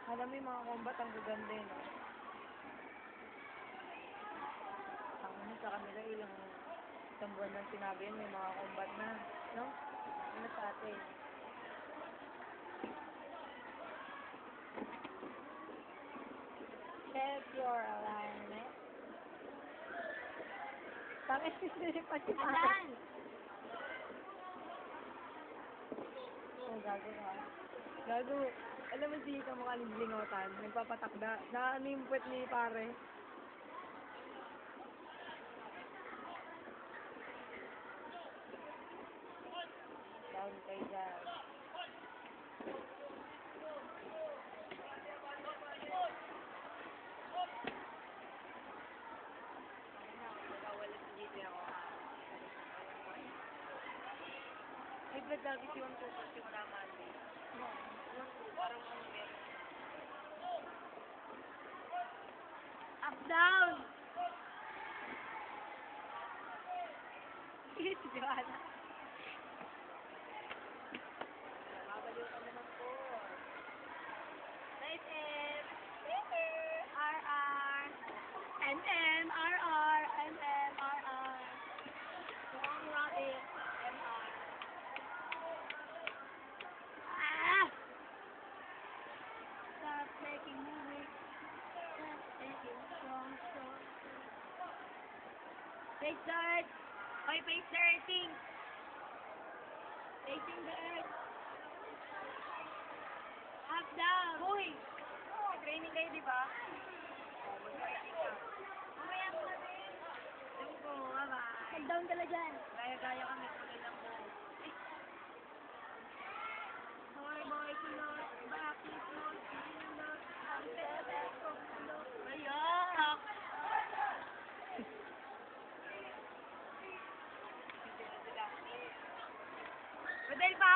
Alam mo yung mga combat, ang gaganda no? Ang ano sa kanila, isang buwan lang sinabi yun, may mga combat na, no? Ano sa atin? Check your alignment. Bakit pa si Alan? Oh, gago ka. Gago. Alam mo si Ika mukha ng blingotan. Nagpapatakda. Ano yung puwet ni pare? Down kay Jazz. Ay, ba't lagi si 1-2 si Maraman? Parang ano meron. Up, down! Si Joanna. Nakabaliw ka naman po. Nice M! RR! NM! RR! NM! RR! Long rabbit! MR! Stop making me weak. Stop making strong. Face the earth. Hoy, face the earthing. Facing the earth. Up, down. Hoy! Training kayo, di ba? Mag-training ka. Mamaya mo na rin. Yung ko, bye-bye. Mag-down ka na dyan. Gaya-gaya kami. Kulay lang mo. Boy, kulot. Bakit mo sinulot? Ang bebe ko kulot. Ayak! Madal pa